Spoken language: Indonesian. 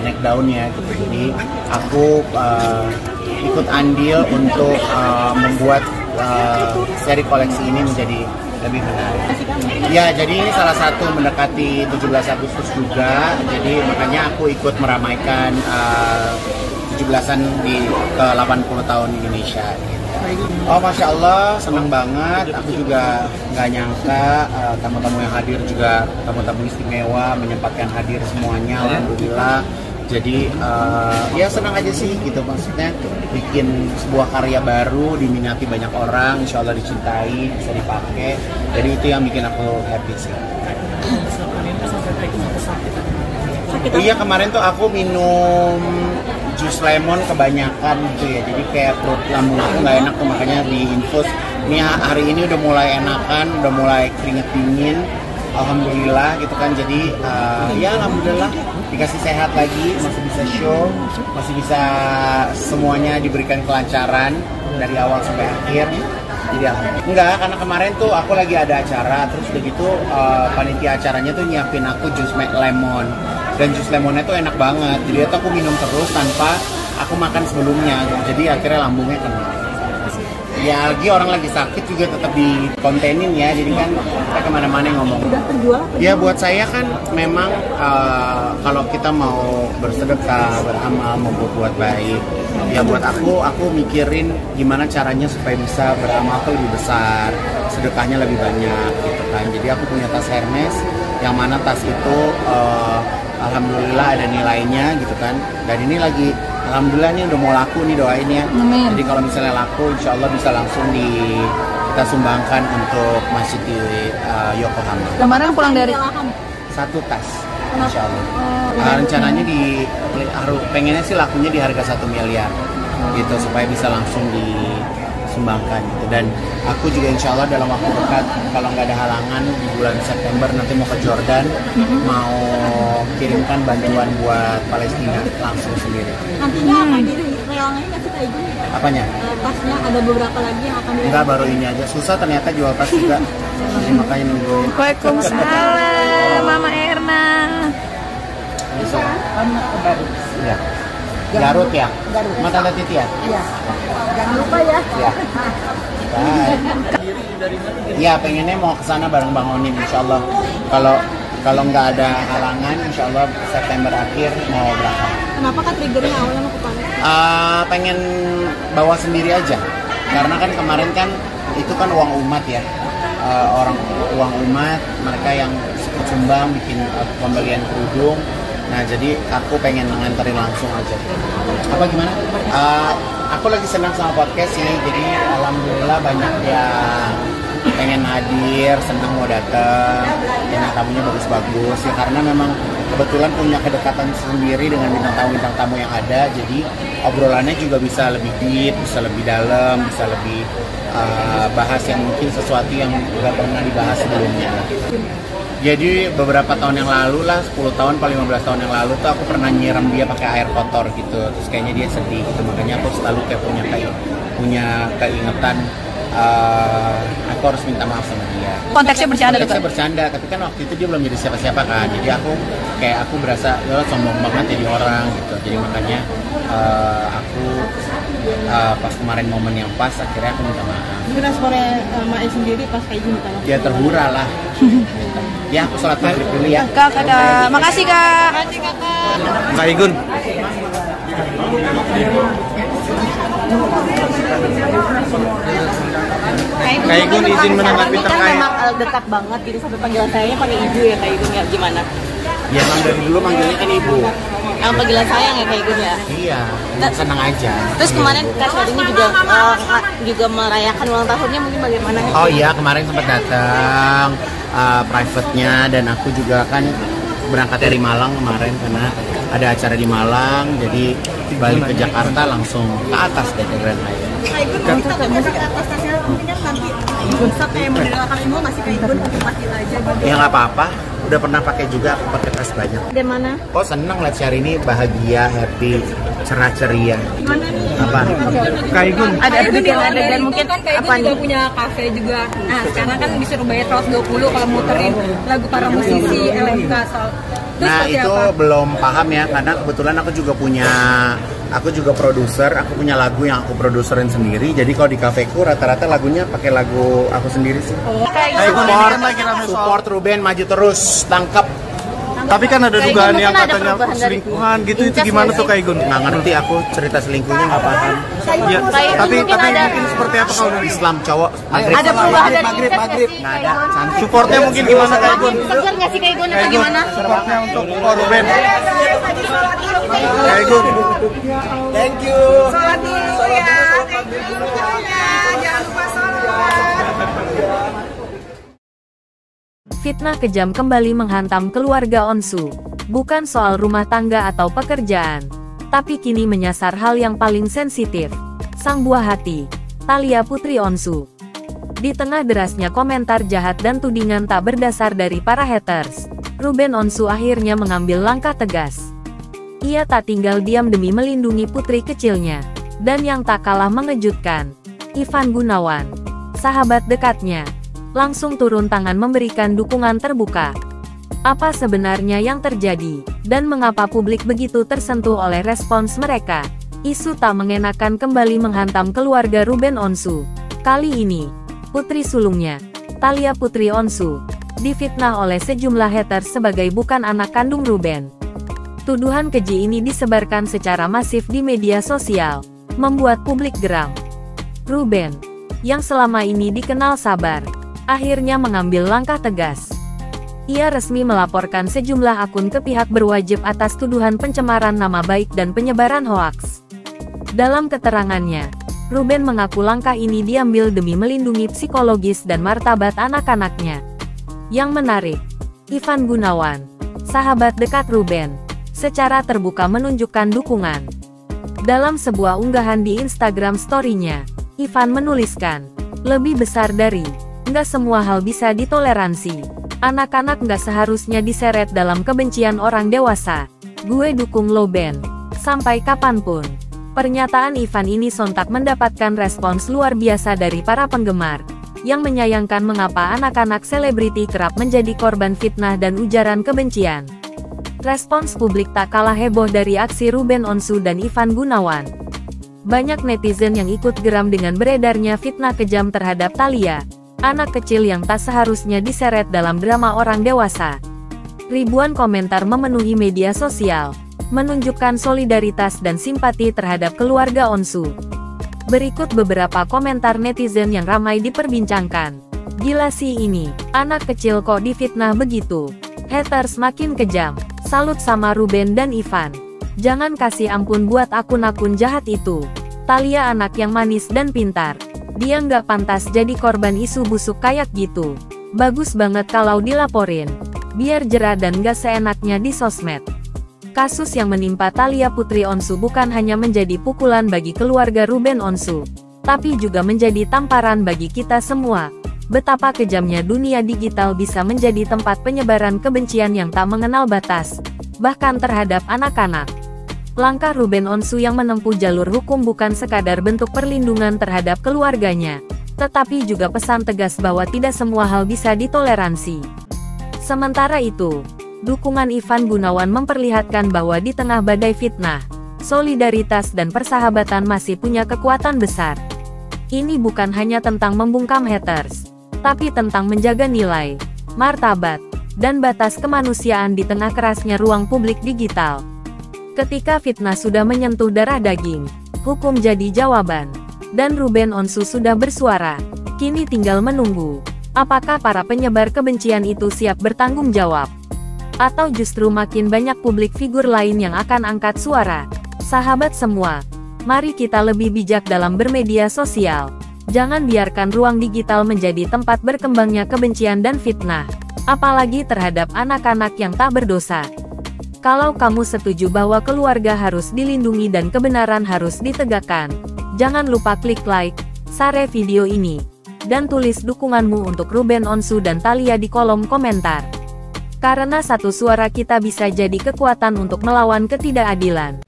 naik daunnya gitu. Jadi aku ikut andil untuk membuat seri koleksi ini menjadi lebih menarik. Ya, jadi ini salah satu mendekati 17 Agustus juga. Jadi makanya aku ikut meramaikan 17-an di ke 80 tahun Indonesia. Oh, Masya Allah, senang banget. Aku juga nggak nyangka tamu-tamu yang hadir juga tamu-tamu istimewa, menyempatkan hadir semuanya. Alhamdulillah. Jadi ya senang aja sih gitu, maksudnya bikin sebuah karya baru diminati banyak orang, insya Allah dicintai, bisa dipakai. Jadi itu yang bikin aku happy sih. Iya, kemarin tuh aku minum jus lemon kebanyakan gitu ya, jadi kayak perut lambung aku nggak enak tuh, makanya diinfus. Ini hari ini udah mulai enakan, udah mulai keringet dingin. Alhamdulillah gitu kan, jadi ya alhamdulillah dikasih sehat lagi, masih bisa show, masih bisa semuanya diberikan kelancaran dari awal sampai akhir. Jadi enggak, karena kemarin tuh aku lagi ada acara, terus udah gitu panitia acaranya tuh nyiapin aku jus lemon, dan jus lemonnya tuh enak banget, jadi itu aku minum terus tanpa aku makan sebelumnya, jadi akhirnya lambungnya kena. Ya lagi orang lagi sakit juga tetap dikontenin ya, jadi kan kita kemana-mana ngomong. Udah terjual? Ya buat saya kan memang kalau kita mau bersedekah, beramal, mau berbuat baik, ya buat aku mikirin gimana caranya supaya bisa beramal tuh lebih besar, sedekahnya lebih banyak gitu kan. Jadi aku punya tas Hermes, yang mana tas itu alhamdulillah ada nilainya gitu kan, dan ini lagi alhamdulillah nih udah mau laku nih, doain ya. Amin. Jadi kalau misalnya laku, insya Allah bisa langsung kita sumbangkan untuk masjid di Yokohama. Kemarin pulang dari Satu tas, insya Allah. Rencananya pengennya sih lakunya di harga 1 miliar, gitu supaya bisa langsung disumbangkan gitu. Dan aku juga insya Allah dalam waktu dekat, kalau nggak ada halangan di bulan September nanti mau ke Jordan, mau kirimkan bantuan buat Palestina langsung sendiri. nantinya akan direlangannya nggak sih kayak gini? Apanya? Tasnya ada beberapa lagi yang akan Enggak, baru ini aja. Susah ternyata jual tas juga. Jadi makanya nungguin. Waalaikumsalam, Mama Erna. Bisa. Iya. Garut ya? Garut. Mata Tante Titi ya? Iya. Jangan lupa ya. Iya. Iya, pengennya mau ke sana bareng Bang Onim, insya Allah. Kalau nggak ada halangan, insya Allah September akhir mau berangkat. Kenapa kan triggernya awalnya mau ke Paris? Pengen bawa sendiri aja, karena kan kemarin kan itu kan uang umat ya, uang umat, mereka yang ikut sumbang bikin pembelian kerudung. Nah jadi aku pengen nganterin langsung aja. Apa gimana? Aku lagi senang sama podcast ini, jadi alhamdulillah banyak yang pengen hadir, senang mau datang, dan tamunya bagus-bagus ya, karena memang kebetulan punya kedekatan sendiri dengan bintang tamu yang ada, jadi obrolannya juga bisa lebih deep, bisa lebih dalam, bisa lebih bahas yang mungkin sesuatu yang nggak pernah dibahas sebelumnya. Jadi beberapa tahun yang lalu lah, 10 tahun, 15 tahun yang lalu tuh aku pernah nyiram dia pakai air kotor gitu, terus kayaknya dia sedih gitu, makanya aku selalu kayak punya keingetan, aku harus minta maaf sama dia. Konteksnya bercanda tuh? Konteksnya bercanda, tapi kan waktu itu dia belum jadi siapa-siapa kan, jadi aku berasa ya sombong banget jadi orang gitu, jadi makanya aku pas kemarin momen yang pas, akhirnya aku minta maaf. Mungkin responnya Mae sendiri pas kayak gini minta maaf? Dia terhura lah. Ya aku sholat maghrib dulu ya. Kakak, makasih kak. Makasih kakak. Kak Igun. Kak Igun izin menanggapi kan terkait. memang dekat banget gitu, sampai panggilan sayangnya pakai ibu ya Kak Igun ya, gimana? Ya emang dari dulu manggilnya kan ibu. Yang panggilan sayang ya Kak Igun ya? Iya, senang aja. Terus kemarin Kak Syahrini juga merayakan ulang tahunnya, mungkin bagaimana? Oh iya, kemarin sempat datang private-nya, dan aku juga kan berangkat dari Malang kemarin karena ada acara di Malang, jadi balik ke Jakarta langsung ke atas deh ke Grand Hyatt. Kak Igun, kita masih ke atas tasnya, mungkin nanti pusat kayak model akan semua masih Kak Igun pakai aja gitu. Ya nggak apa-apa, udah pernah pakai juga, aku pakai tas banyak. Bagaimana? Kok seneng lihat Syahrini bahagia, happy, cerah ceria. Gimana nih? Apa? Kak Igun. Ada adegan mungkin kan Kak Igun juga punya kafe juga. Nah sekarang kan disuruh bayar 120 kalau muterin lagu para musisi LMK soal Nah seperti itu apa? belum paham ya, karena kebetulan aku juga produser, aku punya lagu yang aku produserin sendiri. Jadi kalau di kafeku rata-rata lagunya pakai lagu aku sendiri sih. Support Ruben maju terus, tangkap. Tapi kan ada dugaan Igun yang mungkin ada katanya perubahan dari selingkuhan gitu, itu Incas gimana nggak tuh sih? Kak Igun? Nggak ngerti aku cerita selingkuhnya nggak paham. Ya, Kak Igun tapi mungkin ada- mungkin seperti apa kalau dari Islam cowok maghrib. Ada perubahan dari maghrib, Incas maghrib. nggak sih, Nggak Kak ada. Igun? Cantik. supportnya mungkin gimana Kak Igun? Seger nggak sih Kak Igun atau gimana? Supportnya untuk Ko Ruben. Kak Igun. Thank you. Sholat dulu ya. Thank you semuanya. Jangan lupa sholat. Fitnah kejam kembali menghantam keluarga Onsu. Bukan soal rumah tangga atau pekerjaan, tapi kini menyasar hal yang paling sensitif. Sang buah hati, Thalia Putri Onsu. Di tengah derasnya komentar jahat dan tudingan tak berdasar dari para haters, Ruben Onsu akhirnya mengambil langkah tegas. Ia tak tinggal diam demi melindungi putri kecilnya. Dan yang tak kalah mengejutkan, Ivan Gunawan, sahabat dekatnya, langsung turun tangan memberikan dukungan terbuka. Apa sebenarnya yang terjadi, dan mengapa publik begitu tersentuh oleh respons mereka? Isu tak mengenakan kembali menghantam keluarga Ruben Onsu. Kali ini, putri sulungnya, Thalia Putri Onsu, difitnah oleh sejumlah haters sebagai bukan anak kandung Ruben. Tuduhan keji ini disebarkan secara masif di media sosial, membuat publik geram. Ruben, yang selama ini dikenal sabar, akhirnya mengambil langkah tegas. Ia resmi melaporkan sejumlah akun ke pihak berwajib atas tuduhan pencemaran nama baik dan penyebaran hoaks. Dalam keterangannya, Ruben mengaku langkah ini diambil demi melindungi psikologis dan martabat anak-anaknya. Yang menarik, Ivan Gunawan, sahabat dekat Ruben, secara terbuka menunjukkan dukungan. Dalam sebuah unggahan di Instagram story-nya, Ivan menuliskan, "Lebih besar dari, nggak semua hal bisa ditoleransi. Anak-anak nggak seharusnya diseret dalam kebencian orang dewasa. Gue dukung lo Ben. Sampai kapanpun." Pernyataan Ivan ini sontak mendapatkan respons luar biasa dari para penggemar, yang menyayangkan mengapa anak-anak selebriti kerap menjadi korban fitnah dan ujaran kebencian. Respons publik tak kalah heboh dari aksi Ruben Onsu dan Ivan Gunawan. Banyak netizen yang ikut geram dengan beredarnya fitnah kejam terhadap Thalia, anak kecil yang tak seharusnya diseret dalam drama orang dewasa. Ribuan komentar memenuhi media sosial, menunjukkan solidaritas dan simpati terhadap keluarga Onsu. Berikut beberapa komentar netizen yang ramai diperbincangkan. "Gila sih ini, anak kecil kok difitnah begitu. Haters makin kejam. Salut sama Ruben dan Ivan. Jangan kasih ampun buat akun-akun jahat itu. Thalia anak yang manis dan pintar. Dia nggak pantas jadi korban isu busuk kayak gitu. Bagus banget kalau dilaporin. Biar jerah dan nggak seenaknya di sosmed." Kasus yang menimpa Thalia Putri Onsu bukan hanya menjadi pukulan bagi keluarga Ruben Onsu, tapi juga menjadi tamparan bagi kita semua. Betapa kejamnya dunia digital bisa menjadi tempat penyebaran kebencian yang tak mengenal batas, bahkan terhadap anak-anak. Langkah Ruben Onsu yang menempuh jalur hukum bukan sekadar bentuk perlindungan terhadap keluarganya, tetapi juga pesan tegas bahwa tidak semua hal bisa ditoleransi. Sementara itu, dukungan Ivan Gunawan memperlihatkan bahwa di tengah badai fitnah, solidaritas dan persahabatan masih punya kekuatan besar. Ini bukan hanya tentang membungkam haters, tapi tentang menjaga nilai, martabat, dan batas kemanusiaan di tengah kerasnya ruang publik digital. Ketika fitnah sudah menyentuh darah daging, hukum jadi jawaban. Dan Ruben Onsu sudah bersuara. Kini tinggal menunggu, apakah para penyebar kebencian itu siap bertanggung jawab? Atau justru makin banyak publik figur lain yang akan angkat suara? Sahabat semua, mari kita lebih bijak dalam bermedia sosial. Jangan biarkan ruang digital menjadi tempat berkembangnya kebencian dan fitnah, apalagi terhadap anak-anak yang tak berdosa. Kalau kamu setuju bahwa keluarga harus dilindungi dan kebenaran harus ditegakkan, jangan lupa klik like, share video ini, dan tulis dukunganmu untuk Ruben Onsu dan Thalia di kolom komentar. Karena satu suara kita bisa jadi kekuatan untuk melawan ketidakadilan.